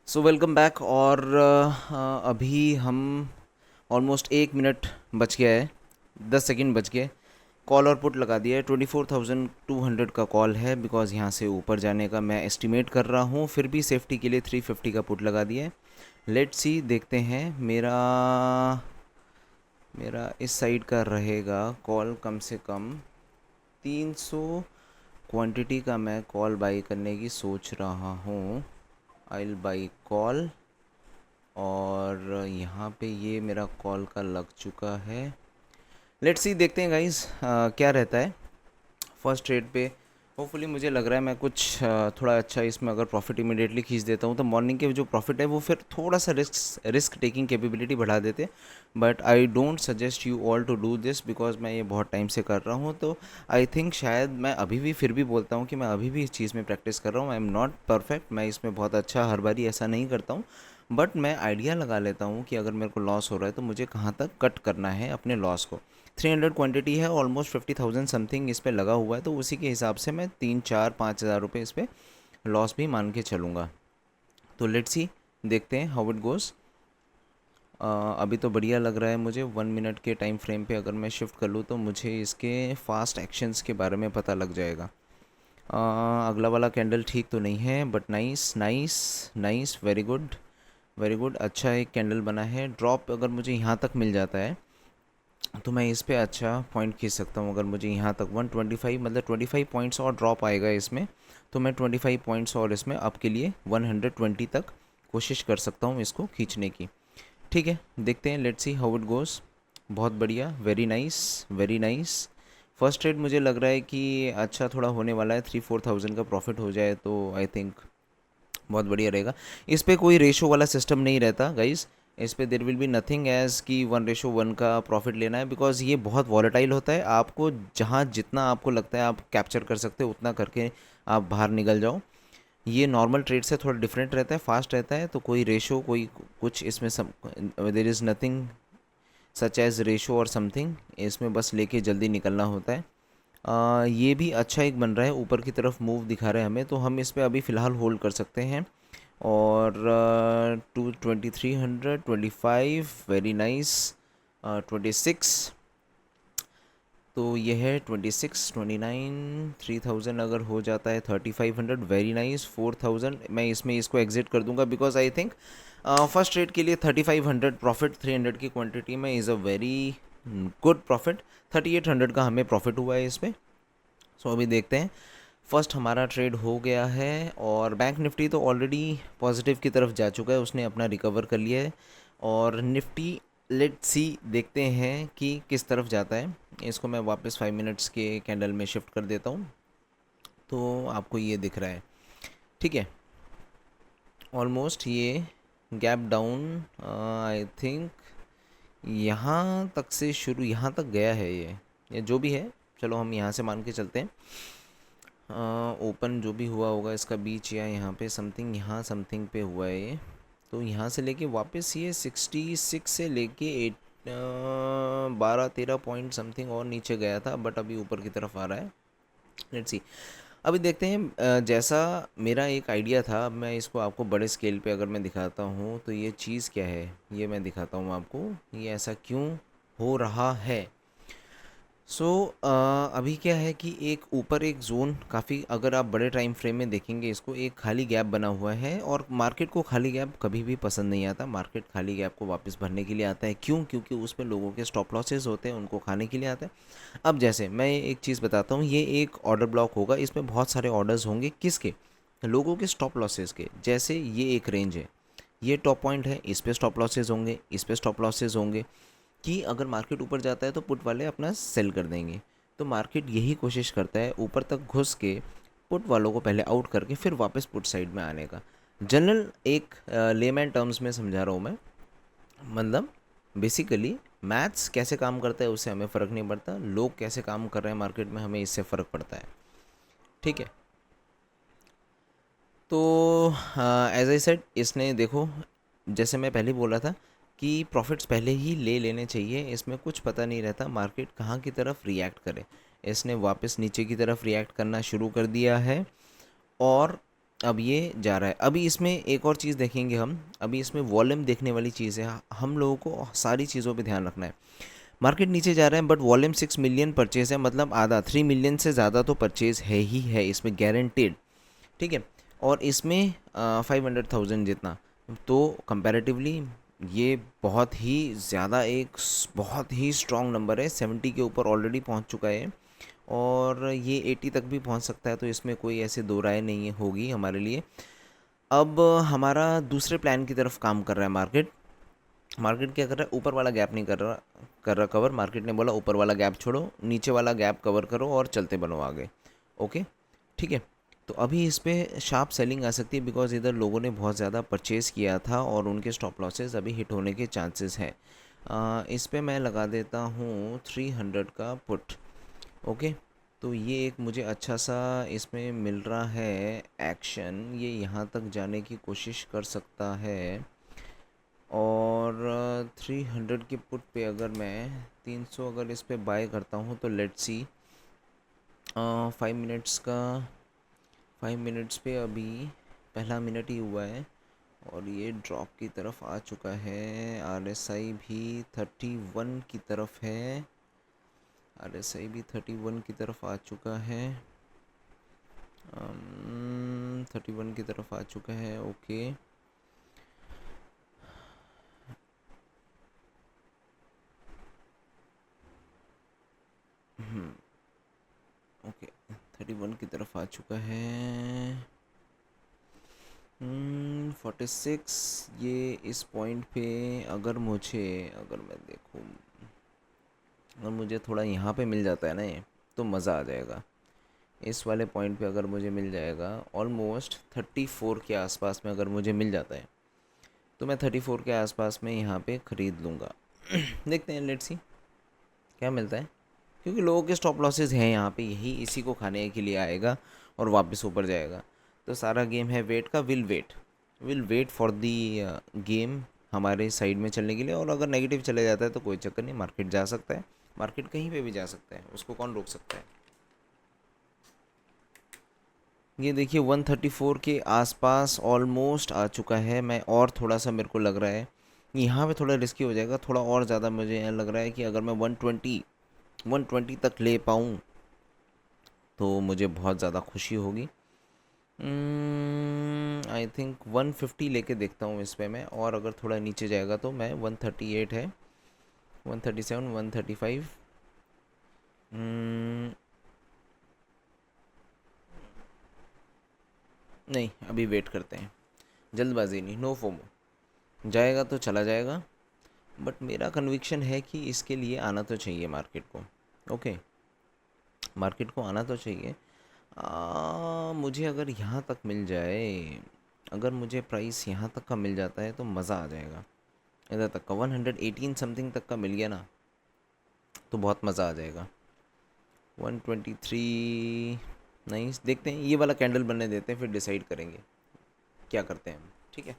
So welcome back. और अभी हम ऑलमोस्ट 1 मिनट बच गया है, 10 सेकंड बच गए। कॉल और पुट लगा दिया है। 24,200 का कॉल है बिकॉज़ यहाँ से ऊपर जाने का मैं एस्टिमेट कर रहा हूँ। फिर भी सेफ्टी के लिए 350 का पुट लगा दिया है। लेट्स सी, देखते हैं। मेरा मेरा इस साइड का रहेगा कॉल कम से कम 300 क्वांटिटी का। मैं कॉल बाई करने की सोच रहा हूँ। I will by call. और यहाँ पे ये मेरा कॉल का लग चुका है। लेट्स सी, देखते हैं गाइस क्या रहता है फर्स्ट ट्रेड पे। होपफुली मुझे लग रहा है मैं कुछ थोड़ा अच्छा इसमें अगर प्रॉफिट इमीडिएटली खींच देता हूँ तो मॉर्निंग के जो प्रॉफिट है वो फिर थोड़ा सा रिस्क टेकिंग कैपेबिलिटी बढ़ा देते। But I don't suggest you all to do this because मैं ये बहुत टाइम से कर रहा हूँ। तो आई थिंक शायद मैं अभी भी फिर भी बोलता हूँ कि मैं अभी भी इस चीज़ में प्रैक्टिस कर रहा हूँ। आई एम नॉट परफेक्ट, मैं इसमें बहुत अच्छा हर बारी ऐसा नहीं करता हूँ। बट मैं आइडिया लगा लेता हूँ कि अगर मेरे को लॉस हो रहा है तो मुझे कहाँ तक कट करना है अपने लॉस को। 300 क्वांटिटी है, ऑलमोस्ट 50,000 समथिंग इस पे लगा हुआ है, तो उसी के हिसाब से मैं 3 4 5 हज़ार रुपये इस पे लॉस भी मान के चलूँगा। तो लेट्स सी, देखते हैं हाउ इट गोज़। अभी तो बढ़िया लग रहा है मुझे। 1 मिनट के टाइम फ्रेम पे अगर मैं शिफ्ट कर लूँ तो मुझे इसके फास्ट एक्शंस के बारे में पता लग जाएगा। अगला वाला कैंडल ठीक तो नहीं है but nice nice nice, very good very good. अच्छा एक कैंडल बना है। ड्रॉप अगर मुझे यहाँ तक मिल जाता है तो मैं इस पे अच्छा पॉइंट खींच सकता हूँ। अगर मुझे यहाँ तक 125 मतलब 25 पॉइंट्स और ड्रॉप आएगा इसमें, तो मैं 25 पॉइंट्स और इसमें अप के लिए 120 तक कोशिश कर सकता हूँ इसको खींचने की। ठीक है, देखते हैं। Let's see how it goes. बहुत बढ़िया, very nice very nice. First trade मुझे लग रहा है कि अच्छा थोड़ा होने वाला है। 3 4 थाउजेंड का प्रॉफिट हो जाए तो आई थिंक बहुत बढ़िया रहेगा। इस पे कोई रेशो वाला सिस्टम नहीं रहता गाइस। इस पे there will be nothing as कि 1:1 का प्रॉफिट लेना है बिकॉज ये बहुत वॉलेटाइल होता है। आपको जहाँ जितना आपको लगता है आप कैप्चर कर सकते हो उतना करके आप बाहर निकल जाओ। ये नॉर्मल ट्रेड से थोड़ा डिफरेंट रहता है, फास्ट रहता है। तो कोई रेशो कोई कुछ इसमें सब there is nothing such as ratio और समथिंग। इसमें बस लेके जल्दी निकलना होता है। ये भी अच्छा एक बन रहा है, ऊपर की तरफ मूव दिखा रहा है हमें, तो हम इस पे अभी फ़िलहाल होल्ड कर सकते हैं। और 2325, वेरी नाइस। 26, तो ये है 26 29 3000 अगर हो जाता है 3500, वेरी नाइस। 4000 मैं इसमें इसको एग्जिट कर दूंगा because I think first trade के लिए 3500 प्रॉफिट 300 की क्वांटिटी में is a very good profit. 3800 का हमें प्रॉफिट हुआ है इस पर। सो अभी देखते हैं। फर्स्ट हमारा ट्रेड हो गया है और बैंक निफ्टी तो ऑलरेडी पॉजिटिव की तरफ जा चुका है, उसने अपना रिकवर कर लिया है। और निफ्टी, लेट्स सी, देखते हैं कि किस तरफ जाता है। इसको मैं वापस 5 मिनट्स के कैंडल में शिफ्ट कर देता हूँ तो आपको ये दिख रहा है। ठीक है, ऑलमोस्ट ये गैप डाउन आई थिंक यहाँ तक से शुरू, यहाँ तक गया है ये जो भी है। चलो हम यहाँ से मान के चलते हैं। ओपन जो भी हुआ होगा इसका बीच या यहाँ पे समथिंग, यहाँ समथिंग पे हुआ है ये। तो यहाँ से लेके वापस ये 66 से लेके 12 13 पॉइंट समथिंग और नीचे गया था बट अभी ऊपर की तरफ आ रहा है। लेट्स सी, अभी देखते हैं। जैसा मेरा एक आइडिया था, अब मैं इसको आपको बड़े स्केल पे अगर मैं दिखाता हूँ तो ये चीज़ क्या है ये मैं दिखाता हूँ आपको, ये ऐसा क्यों हो रहा है। सो अभी क्या है कि एक ऊपर एक जोन काफ़ी, अगर आप बड़े टाइम फ्रेम में देखेंगे इसको, एक खाली गैप बना हुआ है। और मार्केट को खाली गैप कभी भी पसंद नहीं आता। मार्केट खाली गैप को वापस भरने के लिए आता है। क्यों? क्योंकि उसमें लोगों के स्टॉप लॉसेस होते हैं, उनको खाने के लिए आता है। अब जैसे मैं एक चीज़ बताता हूँ, ये एक ऑर्डर ब्लॉक होगा, इसमें बहुत सारे ऑर्डर्स होंगे। किसके? लोगों के स्टॉप लॉसेस के। जैसे ये एक रेंज है, ये टॉप पॉइंट है, इस पे स्टॉप लॉसेस होंगे, इस पे स्टॉप लॉसेस होंगे कि अगर मार्केट ऊपर जाता है तो पुट वाले अपना सेल कर देंगे। तो मार्केट यही कोशिश करता है ऊपर तक घुस के पुट वालों को पहले आउट करके फिर वापस पुट साइड में आने का। जनरल एक लेमैन टर्म्स में समझा रहा हूँ मैं। मतलब बेसिकली मैथ्स कैसे काम करता है उससे हमें फ़र्क नहीं पड़ता, लोग कैसे काम कर रहे हैं मार्केट में हमें इससे फ़र्क पड़ता है। ठीक है, तो एज आई सेड, इसने देखो, जैसे मैं पहले बोला था कि प्रॉफिट्स पहले ही ले लेने चाहिए। इसमें कुछ पता नहीं रहता मार्केट कहाँ की तरफ रिएक्ट करे। इसने वापस नीचे की तरफ रिएक्ट करना शुरू कर दिया है। और अब ये जा रहा है। अभी इसमें एक और चीज़ देखेंगे हम, अभी इसमें वॉल्यूम देखने वाली चीज़ है, हम लोगों को सारी चीज़ों पे ध्यान रखना है। मार्केट नीचे जा रहा है बट वॉल्यूम 6 मिलियन परचेज है, मतलब आधा 3 मिलियन से ज़्यादा तो परचेज है ही है इसमें गारंटेड, ठीक है। और इसमें 500,000 जितना, तो कंपैरेटिवली ये बहुत ही ज़्यादा बहुत ही स्ट्रॉन्ग नंबर है। 70 के ऊपर ऑलरेडी पहुंच चुका है और ये 80 तक भी पहुंच सकता है, तो इसमें कोई ऐसे दो राय नहीं होगी हमारे लिए। अब हमारा दूसरे प्लान की तरफ काम कर रहा है मार्केट। मार्केट क्या कर रहा है, ऊपर वाला गैप नहीं कर रहा कवर। मार्केट ने बोला ऊपर वाला गैप छोड़ो, नीचे वाला गैप कवर करो और चलते बनो आगे। ओके, ठीक है। तो अभी इस पे शार्प सेलिंग आ सकती है बिकॉज इधर लोगों ने बहुत ज़्यादा परचेज़ किया था और उनके स्टॉप लॉसेस अभी हिट होने के चांसेस हैं। इस पे मैं लगा देता हूँ 300 का पुट। ओके, तो ये एक मुझे अच्छा सा इसमें मिल रहा है एक्शन, ये यहाँ तक जाने की कोशिश कर सकता है। और 300 के पुट पे अगर मैं 300 अगर इस पे बाय करता हूँ तो लेट्स सी 5 मिनट्स का, 5 मिनट्स पे अभी पहला मिनट ही हुआ है और ये ड्रॉप की तरफ आ चुका है। RSI भी 31 की तरफ है, RSI भी 31 की तरफ आ चुका है, 31 की तरफ आ चुका है। ओके, ओके 31 की तरफ आ चुका है। 46, ये इस पॉइंट पे अगर मैं देखूँ, अगर मुझे थोड़ा यहाँ पे मिल जाता है ना ये, तो मज़ा आ जाएगा। इस वाले पॉइंट पे अगर मुझे मिल जाएगा ऑलमोस्ट 34 के आसपास में, अगर मुझे मिल जाता है तो मैं 34 के आसपास में यहाँ पे ख़रीद लूँगा। देखते हैं, लेट्स सी क्या मिलता है, क्योंकि लोगों के स्टॉप लॉसेस हैं यहाँ पे, यही इसी को खाने के लिए आएगा और वापस ऊपर जाएगा। तो सारा गेम है वेट का, will wait for the game हमारे साइड में चलने के लिए। और अगर नेगेटिव चले जाता है तो कोई चक्कर नहीं, मार्केट जा सकता है, मार्केट कहीं पे भी जा सकता है, उसको कौन रोक सकता है। ये देखिए 134 के आसपास ऑलमोस्ट आ चुका है। मैं और थोड़ा सा मेरे को लग रहा है यहाँ पे थोड़ा रिस्की हो जाएगा, थोड़ा और ज़्यादा मुझे लग रहा है कि अगर मैं 120 तक ले पाऊँ तो मुझे बहुत ज़्यादा खुशी होगी। आई थिंक 150 लेके देखता हूँ इस पे मैं, और अगर थोड़ा नीचे जाएगा तो मैं 138 है, 137, 135। नहीं, अभी वेट करते हैं, जल्दबाजी नहीं, नो फोमो। जाएगा तो चला जाएगा, बट मेरा कन्विक्शन है कि इसके लिए आना तो चाहिए मार्केट को। ओके, मार्केट को आना तो चाहिए। मुझे अगर यहाँ तक मिल जाए, अगर मुझे प्राइस यहाँ तक का मिल जाता है तो मज़ा आ जाएगा। इधर तक का 118 समथिंग तक का मिल गया ना, तो बहुत मज़ा आ जाएगा। 123 नहीं, देखते हैं ये वाला कैंडल बनने देते हैं, फिर डिसाइड करेंगे क्या करते हैं हम, ठीक है।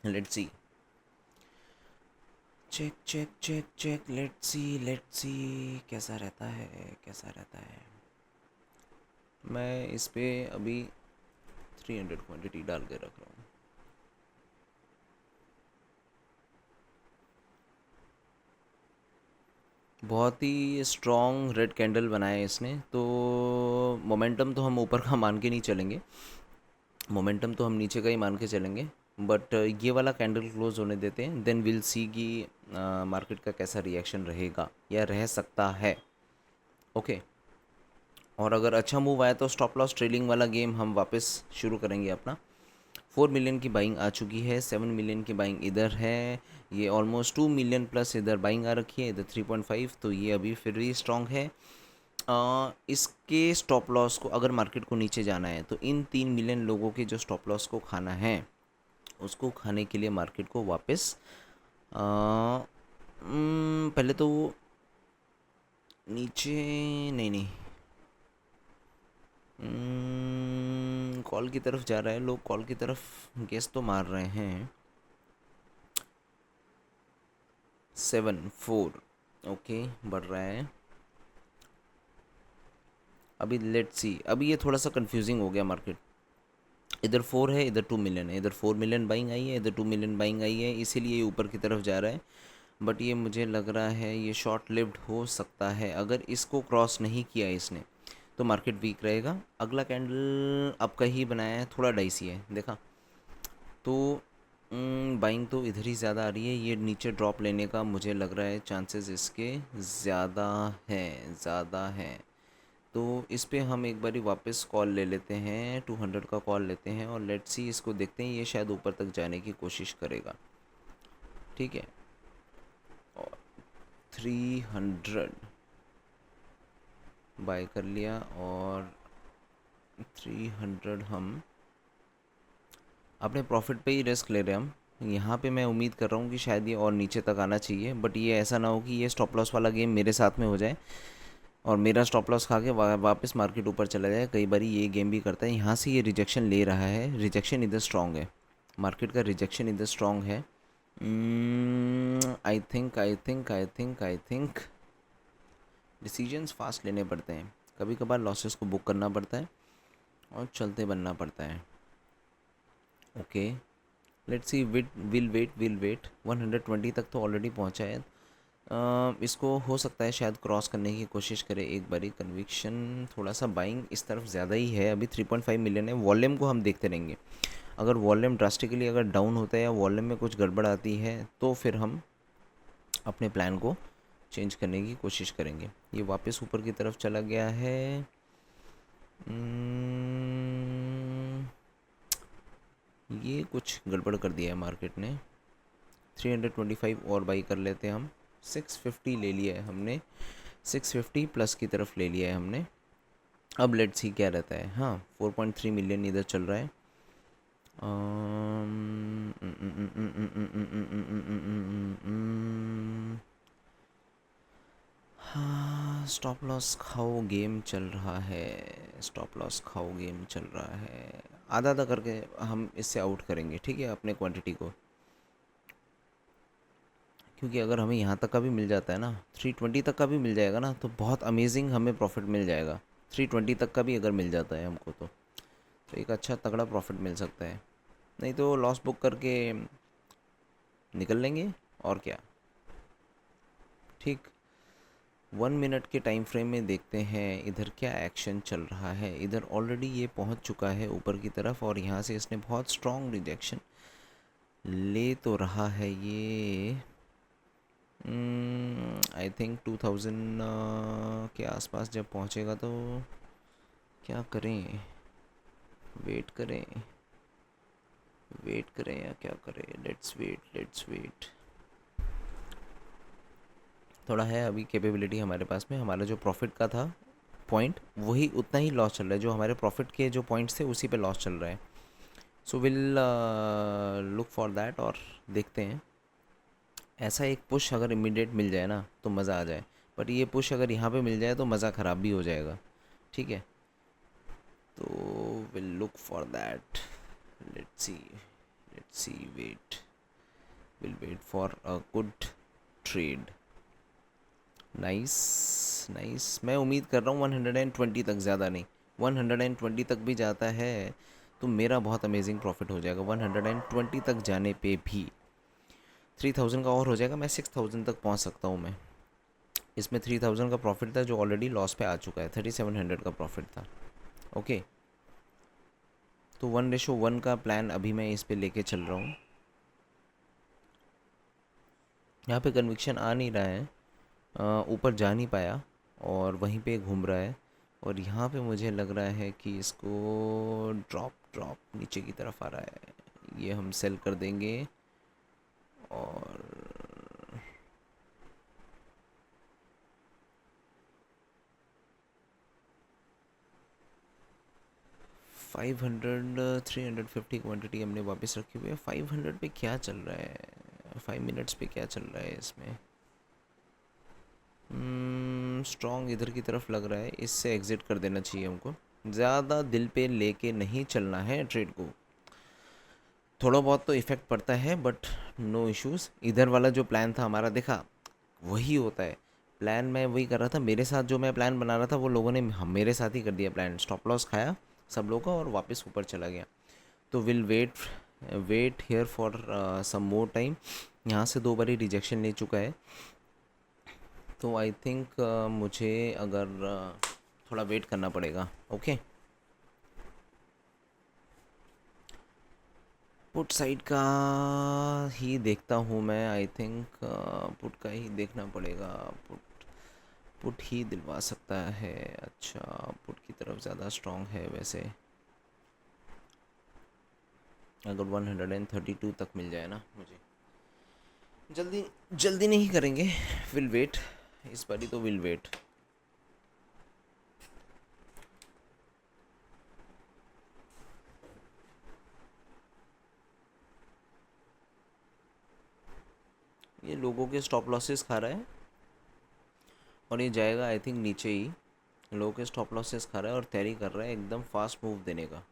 Let's see, check check check check, let's see कैसा रहता है, कैसा रहता है। मैं इस पे अभी 300 क्वांटिटी डाल के रख रहा हूँ। बहुत ही स्ट्रॉन्ग रेड कैंडल बनाया है इसने, तो मोमेंटम तो हम ऊपर का मान के नहीं चलेंगे, मोमेंटम तो हम नीचे का ही मान के चलेंगे। बट ये वाला कैंडल क्लोज होने देते हैं, देन विल सी कि मार्केट का कैसा रिएक्शन रहेगा या रह सकता है। ओके, और अगर अच्छा मूव आया तो स्टॉप लॉस ट्रेलिंग वाला गेम हम वापस शुरू करेंगे अपना। 4 मिलियन की बाइंग आ चुकी है, 7 मिलियन की बाइंग इधर है, ये ऑलमोस्ट 2 मिलियन प्लस इधर बाइंग आ रखी है, इधर 3.5, तो ये अभी फिर भी स्ट्रॉन्ग है। इसके स्टॉप लॉस को, अगर मार्केट को नीचे जाना है तो इन 3 मिलियन लोगों के जो स्टॉप लॉस को खाना है, उसको खाने के लिए मार्केट को वापस पहले तो नीचे, नहीं नहीं, कॉल की तरफ जा रहा है, लोग कॉल की तरफ गेस तो मार रहे हैं। 7 4 ओके, बढ़ रहा है। अभी लेट्स सी, अभी ये थोड़ा सा कंफ्यूजिंग हो गया मार्केट। इधर 4 है, इधर 2 मिलियन है, इधर 4 मिलियन बाइंग आई है, इधर 2 मिलियन बाइंग आई है, इसीलिए ये ऊपर की तरफ जा रहा है। बट ये मुझे लग रहा है ये शॉर्ट लिव्ड हो सकता है। अगर इसको क्रॉस नहीं किया इसने तो मार्केट वीक रहेगा। अगला कैंडल आपका ही बनाया है, थोड़ा डाइसी है, देखा तो बाइंग तो इधर ही ज़्यादा आ रही है। ये नीचे ड्रॉप लेने का मुझे लग रहा है चांसेस इसके ज़्यादा हैं। तो इस पे हम एक बारी वापस कॉल ले लेते हैं, 200 का कॉल लेते हैं और लेट्स सी, इसको देखते हैं। ये शायद ऊपर तक जाने की कोशिश करेगा, ठीक है। और 300 बाय कर लिया और 300 हम अपने प्रॉफिट पे ही रिस्क ले रहे हैं हम। यहाँ पे मैं उम्मीद कर रहा हूँ कि शायद ये और नीचे तक आना चाहिए, बट ये ऐसा ना हो कि ये स्टॉप लॉस वाला गेम मेरे साथ में हो जाए और मेरा स्टॉप लॉस खा के वापस मार्केट ऊपर चला जाए। कई बार ये गेम भी करता है। यहाँ से ये रिजेक्शन ले रहा है, रिजेक्शन इधर स्ट्रॉन्ग है, मार्केट का रिजेक्शन इधर स्ट्रॉन्ग है। आई थिंक डिसीजंस फास्ट लेने पड़ते हैं, कभी कभार लॉसेस को बुक करना पड़ता है और चलते बनना पड़ता है। Okay, let's see, will wait 120 तक तो ऑलरेडी पहुंचा है। इसको हो सकता है शायद क्रॉस करने की कोशिश करे एक बारी। कन्विक्शन थोड़ा सा बाइंग इस तरफ ज़्यादा ही है। अभी 3.5 मिलियन है। वॉल्यूम को हम देखते रहेंगे, अगर वॉल्यूम ड्रास्टिकली अगर डाउन होता है या वॉल्यूम में कुछ गड़बड़ आती है तो फिर हम अपने प्लान को चेंज करने की कोशिश करेंगे। ये वापस ऊपर की तरफ चला गया है। ये कुछ गड़बड़ कर दिया है मार्केट ने। 325 और बाई कर लेते हैं हम। 650 ले लिया है हमने, 650 प्लस की तरफ ले लिया है हमने। अब लेट्स सी क्या रहता है। हाँ, 4.3 मिलियन इधर चल रहा है। हाँ, स्टॉप लॉस खाओ गेम चल रहा है, स्टॉप लॉस खाओ गेम चल रहा है। आधा आधा करके हम इससे आउट करेंगे, ठीक है, अपने क्वांटिटी को। क्योंकि अगर हमें यहाँ तक का भी मिल जाता है ना, 320 तक का भी मिल जाएगा ना, तो बहुत अमेजिंग हमें प्रॉफिट मिल जाएगा। 320 तक का भी अगर मिल जाता है हमको तो एक अच्छा तगड़ा प्रॉफिट मिल सकता है। नहीं तो लॉस बुक करके निकल लेंगे और क्या। ठीक, 1 मिनट के टाइम फ्रेम में देखते हैं इधर क्या एक्शन चल रहा है। इधर ऑलरेडी ये पहुंच चुका है ऊपर की तरफ और यहाँ से इसने बहुत स्ट्रॉन्ग रिजेक्शन ले तो रहा है ये। आई थिंक 2000 के आसपास जब पहुंचेगा तो क्या करें, वेट करें, वेट करें या क्या करें। Let's wait. थोड़ा है अभी कैपेबिलिटी हमारे पास में। हमारा जो प्रॉफिट का था पॉइंट वही उतना ही लॉस चल रहा है, जो हमारे प्रॉफिट के जो पॉइंट्स थे उसी पे लॉस चल रहा है। So will look for that और देखते हैं। ऐसा एक पुश अगर इमीडिएट मिल जाए ना तो मज़ा आ जाए, बट ये पुश अगर यहाँ पे मिल जाए तो मज़ा ख़राब भी हो जाएगा, ठीक है। तो will look for that. Let's see will wait for a good trade. Nice nice. मैं उम्मीद कर रहा हूँ 120 तक, ज़्यादा नहीं, 120 तक भी जाता है तो मेरा बहुत अमेजिंग प्रॉफिट हो जाएगा। 120 तक जाने पे भी 3000 का और हो जाएगा, मैं 6000 तक पहुँच सकता हूँ मैं। इसमें 3000 का प्रॉफिट था जो ऑलरेडी लॉस पे आ चुका है, 3700 का प्रॉफिट था। ओके, तो 1:1 का प्लान अभी मैं इस पे लेके चल रहा हूँ। यहाँ पे कन्विक्शन आ नहीं रहा है, ऊपर जा नहीं पाया और वहीं पे घूम रहा है। और यहाँ पे मुझे लग रहा है कि इसको ड्रॉप ड्रॉप नीचे की तरफ आ रहा है। ये हम सेल कर देंगे और 500 350 क्वांटिटी हमने वापस रखी हुई है। 500 पे क्या चल रहा है, 5 मिनट्स पे क्या चल रहा है इसमें। स्ट्रॉन्ग इधर की तरफ लग रहा है, इससे एग्ज़िट कर देना चाहिए हमको। ज़्यादा दिल पे लेके नहीं चलना है ट्रेड को। थोड़ा बहुत तो इफ़ेक्ट पड़ता है बट नो इश्यूज़। इधर वाला जो प्लान था हमारा, देखा वही होता है। प्लान मैं वही कर रहा था, मेरे साथ जो मैं प्लान बना रहा था वो लोगों ने मेरे साथ ही कर दिया प्लान, स्टॉप लॉस खाया सब लोगों का और वापस ऊपर चला गया। तो will wait here for some more time. यहाँ से 2 बारी रिजेक्शन ले चुका है, तो आई थिंक मुझे अगर थोड़ा वेट करना पड़ेगा। ओके, पुट साइड का ही देखता हूँ मैं, आई थिंक पुट का ही देखना पड़ेगा। पुट पुट ही दिलवा सकता है। अच्छा, पुट की तरफ ज़्यादा स्ट्रॉन्ग है वैसे, अगर 132 तक मिल जाए ना मुझे। जल्दी जल्दी नहीं करेंगे, विल वेट, इस बारी तो विल वेट। ये लोगों के स्टॉप लॉसेस खा रहा है और ये जाएगा आई थिंक नीचे ही। लोगों के स्टॉप लॉसेस खा रहा है और तैयारी कर रहा है एकदम फास्ट मूव देने का।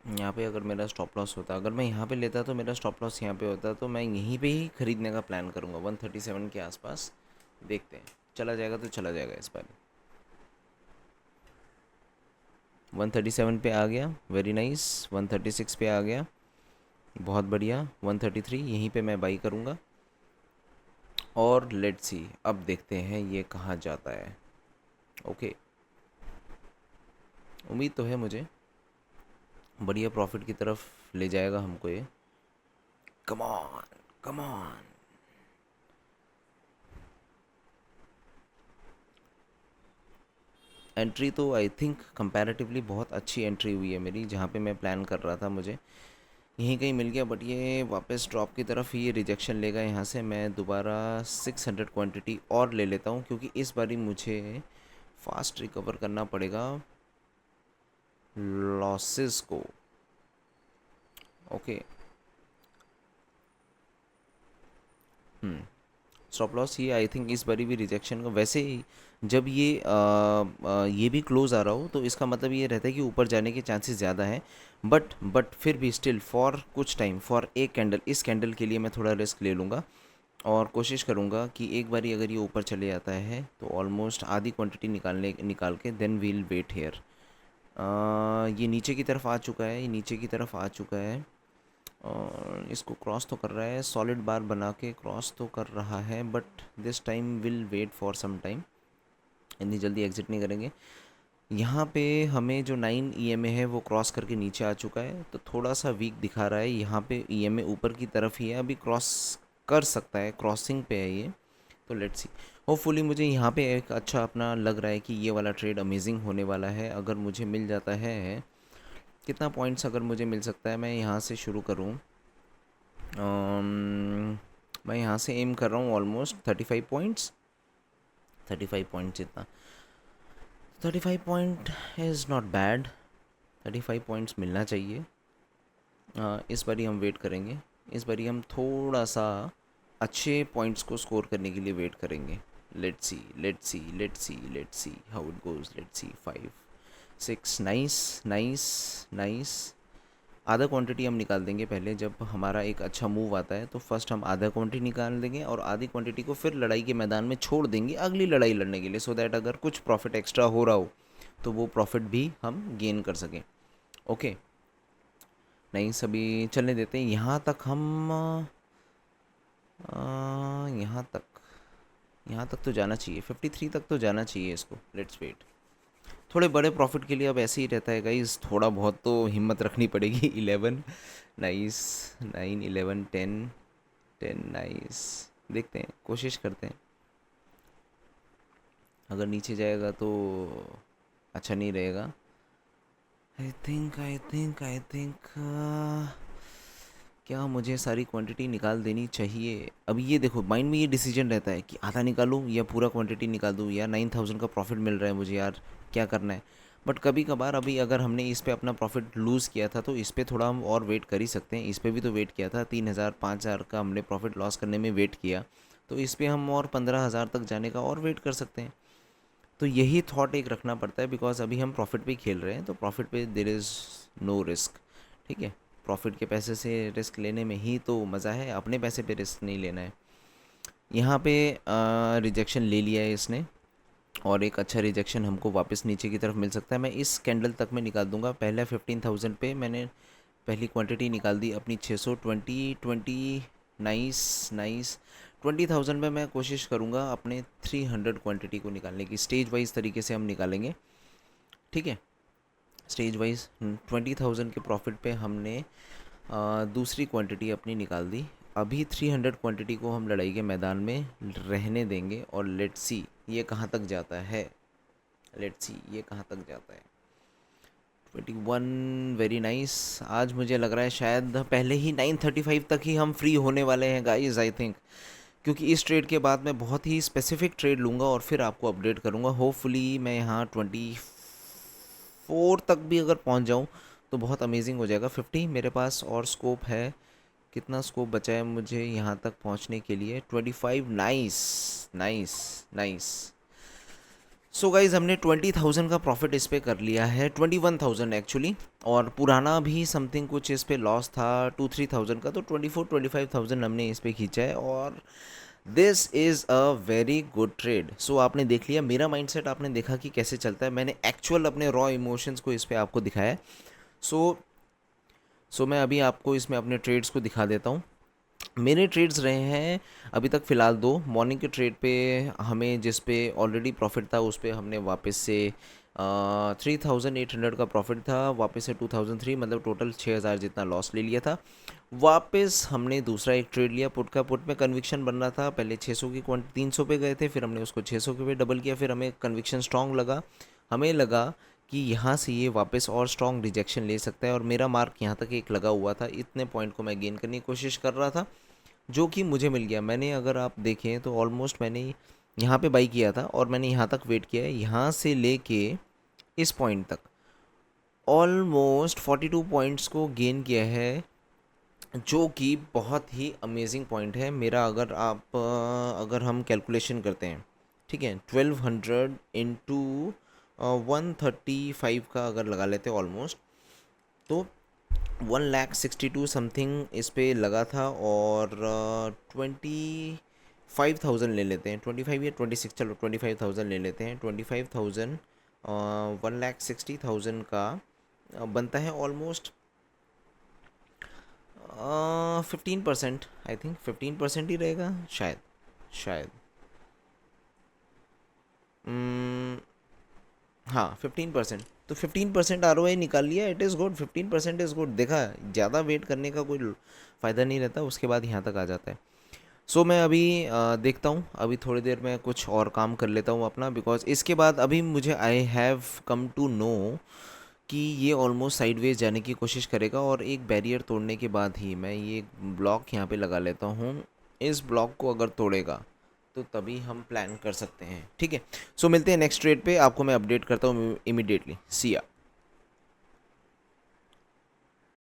यहाँ पे अगर मेरा स्टॉप लॉस होता, अगर मैं यहाँ पे लेता तो मेरा स्टॉप लॉस यहाँ पे होता, तो मैं यहीं पे ही खरीदने का प्लान करूँगा 137 के आसपास। देखते हैं, चला जाएगा तो चला जाएगा इस बार। 137 पे आ गया, वेरी नाइस। 136 पे आ गया, बहुत बढ़िया। 133 यहीं पे मैं बाई करूँगा और लेट्स सी अब देखते हैं ये कहाँ जाता है। ओके, उम्मीद तो है मुझे बढ़िया प्रॉफिट की तरफ ले जाएगा हमको ये। Come on, come on. Entry तो आई थिंक कंपैरेटिवली बहुत अच्छी एंट्री हुई है मेरी, जहाँ पे मैं प्लान कर रहा था मुझे यहीं कहीं मिल गया, बट ये वापस ड्रॉप की तरफ ही ये रिजेक्शन लेगा। यहाँ से मैं दोबारा 600 क्वांटिटी और ले लेता हूँ, क्योंकि इस बारी मुझे फास्ट रिकवर करना पड़ेगा लॉसेस को। ओके, स्टॉप लॉस ये आई थिंक इस बारी भी रिजेक्शन का, वैसे ही जब ये भी क्लोज आ रहा हो तो इसका मतलब ये रहता है कि ऊपर जाने के चांसेस ज़्यादा हैं। बट फिर भी स्टिल फॉर कुछ टाइम, फॉर एक कैंडल, इस कैंडल के लिए मैं थोड़ा रिस्क ले लूँगा और कोशिश करूँगा कि एक बारी अगर ये ऊपर चले जाता है तो ऑलमोस्ट आधी क्वांटिटी निकाल के देन वील वेट हेयर। ये नीचे की तरफ आ चुका है, ये नीचे की तरफ आ चुका है और इसको क्रॉस तो कर रहा है, सॉलिड बार बना के क्रॉस तो कर रहा है, but this time will wait for some time, इतनी जल्दी एग्जिट नहीं करेंगे। यहाँ पे हमें जो 9 ईएमए है वो क्रॉस करके नीचे आ चुका है, तो थोड़ा सा वीक दिखा रहा है। यहाँ पे ईएमए ऊपर की तरफ ही है, अभी क्रॉस कर सकता है, क्रॉसिंग पे है ये, तो लेट्स सी। होपफुली मुझे यहाँ पे एक अच्छा अपना लग रहा है कि ये वाला ट्रेड अमेजिंग होने वाला है। अगर मुझे मिल जाता है, कितना पॉइंट्स अगर मुझे मिल सकता है, मैं यहाँ से शुरू करूँ, मैं यहाँ से एम कर रहा हूँ ऑलमोस्ट 35 पॉइंट्स, 35 पॉइंट जितना। 35 point is not bad, 35 points मिलना चाहिए। इस बारी हम वेट करेंगे, इस बारी हम थोड़ा सा अच्छे पॉइंट्स को स्कोर करने के लिए वेट करेंगे। Let's see, let's see, let's see, let's see how it goes. Let's see 5 6, nice nice nice. आधा क्वांटिटी हम निकाल देंगे पहले, जब हमारा एक अच्छा मूव आता है तो फर्स्ट हम आधा क्वांटिटी निकाल देंगे और आधी क्वांटिटी को फिर लड़ाई के मैदान में छोड़ देंगे अगली लड़ाई लड़ने के लिए, सो दैट अगर कुछ प्रॉफिट एक्स्ट्रा हो रहा हो तो वो प्रॉफिट भी हम गेन कर सकें। ओके, नहीं सभी चलने देते हैं, यहाँ तक हम यहाँ तक तो जाना चाहिए, 53 तक तो जाना चाहिए इसको। लेट्स वेट, थोड़े बड़े प्रॉफिट के लिए अब ऐसे ही रहता है गाइस, थोड़ा बहुत तो हिम्मत रखनी पड़ेगी। 11 नाइस, 9 11 10 10 नाइस। देखते हैं, कोशिश करते हैं, अगर नीचे जाएगा तो अच्छा नहीं रहेगा। आई थिंक क्या मुझे सारी क्वांटिटी निकाल देनी चाहिए? अभी ये देखो, माइंड में ये डिसीजन रहता है कि आधा निकालूं या पूरा क्वांटिटी निकाल दूं, या 9000 का प्रॉफिट मिल रहा है मुझे यार, क्या करना है। बट कभी कभार अभी अगर हमने इस पे अपना प्रॉफिट लूज़ किया था तो इस पे थोड़ा हम और वेट कर ही सकते हैं। इस पे भी तो वेट किया था, 3,000 5,000 का हमने प्रॉफिट लॉस करने में वेट किया, तो इस पे हम और 15,000 तक जाने का और वेट कर सकते हैं। तो यही थॉट एक रखना पड़ता है, बिकॉज अभी हम प्रॉफिट पे खेल रहे हैं, तो प्रॉफिट पे देर इज़ नो रिस्क। ठीक है, प्रॉफिट के पैसे से रिस्क लेने में ही तो मज़ा है, अपने पैसे पे रिस्क नहीं लेना है। यहाँ पे रिजेक्शन ले लिया है इसने, और एक अच्छा रिजेक्शन हमको वापस नीचे की तरफ मिल सकता है। मैं इस कैंडल तक में निकाल दूंगा। पहले 15,000 पे मैंने पहली क्वांटिटी निकाल दी अपनी 620 नाइस नाइस। 20,000 में मैं कोशिश करूँगा अपने 300 क्वांटिटी को निकालने की। स्टेज वाइज तरीके से हम निकालेंगे, ठीक है, स्टेज वाइज। 20,000 के प्रॉफिट पे हमने दूसरी क्वांटिटी अपनी निकाल दी। अभी 300 क्वांटिटी को हम लड़ाई के मैदान में रहने देंगे और लेट्स सी ये कहाँ तक जाता है। लेट्स सी ये कहाँ तक जाता है। 21, वेरी नाइस। आज मुझे लग रहा है शायद पहले ही 9:35 तक ही हम फ्री होने वाले हैं गाइस, आई थिंक, क्योंकि इस ट्रेड के बाद मैं बहुत ही स्पेसिफिक ट्रेड लूँगा और फिर आपको अपडेट करूँगा। होपफुली मैं यहाँ 24 तक भी अगर पहुँच जाऊँ तो बहुत अमेजिंग हो जाएगा। 50 मेरे पास और स्कोप है। कितना स्कोप बचा है मुझे यहाँ तक पहुँचने के लिए? 25, nice nice nice. So guys हमने 20,000 का प्रॉफिट इस पे कर लिया है, 21,000 एक्चुअली, और पुराना भी समथिंग कुछ इस पे लॉस था 2-3,000 का, तो 24-25,000 हमने इस पे खींचा है, और this is a very good trade. So आपने देख लिया मेरा माइंडसेट, आपने देखा कि कैसे चलता है, मैंने एक्चुअल अपने रॉ इमोशंस को इस पे आपको दिखाया है। सो मैं अभी आपको इसमें अपने ट्रेड्स को दिखा देता हूँ। मेरे ट्रेड्स रहे हैं अभी तक फ़िलहाल 2। मॉर्निंग के ट्रेड पे हमें जिस पे ऑलरेडी प्रॉफिट था उस पे हमने वापस से 3,800 का प्रॉफिट था, वापस से 2,003, मतलब टोटल 6,000 जितना लॉस ले लिया था। वापस हमने दूसरा एक ट्रेड लिया पुट का। पुट में कन्विक्शन बन रहा था, पहले 600 की क्वांटिटी 300 पे गए थे, फिर हमने उसको 600 के पे डबल किया, फिर हमें कन्विक्शन स्ट्रॉन्ग लगा, हमें लगा कि यहाँ से ये वापस और स्ट्रॉन्ग रिजेक्शन ले सकता है, और मेरा मार्क यहाँ तक एक लगा हुआ था। इतने पॉइंट को मैं गेन करने की कोशिश कर रहा था, जो कि मुझे मिल गया। मैंने, अगर आप देखें तो ऑलमोस्ट मैंने यहाँ पे बाई किया था और मैंने यहाँ तक वेट किया है, यहाँ से लेके इस पॉइंट तक ऑलमोस्ट 42 पॉइंट्स को गेन किया है, जो कि बहुत ही अमेजिंग पॉइंट है मेरा। अगर हम कैलकुलेशन करते हैं, ठीक है, 1200 इंटू 135 का अगर लगा लेते हैं ऑलमोस्ट, तो 1,62,000 समथिंग इस पे लगा था, और 25,000 ले लेते हैं, 25 या 26, चलो 25,000 ले लेते हैं। 25,000 1,60,000 का बनता है ऑलमोस्ट 15%। आई थिंक 15% ही रहेगा शायद, शायद हाँ 15%। तो 15% ROI निकाल लिया, it is good, 15% is good. देखा, ज़्यादा वेट करने का कोई फ़ायदा नहीं रहता, उसके बाद यहाँ तक आ जाता है। सो मैं अभी देखता हूँ, अभी थोड़ी देर में कुछ और काम कर लेता हूँ अपना, बिकॉज इसके बाद अभी मुझे I have come to know कि ये ऑलमोस्ट साइडवेज जाने की कोशिश करेगा, और एक बैरियर तोड़ने के बाद ही मैं ये ब्लॉक यहाँ पे लगा लेता हूँ। इस ब्लॉक को अगर तोड़ेगा तो तभी हम प्लान कर सकते हैं, ठीक है। सो मिलते हैं नेक्स्ट ट्रेड पे, आपको मैं अपडेट करता हूँ इमीडिएटली। सी या।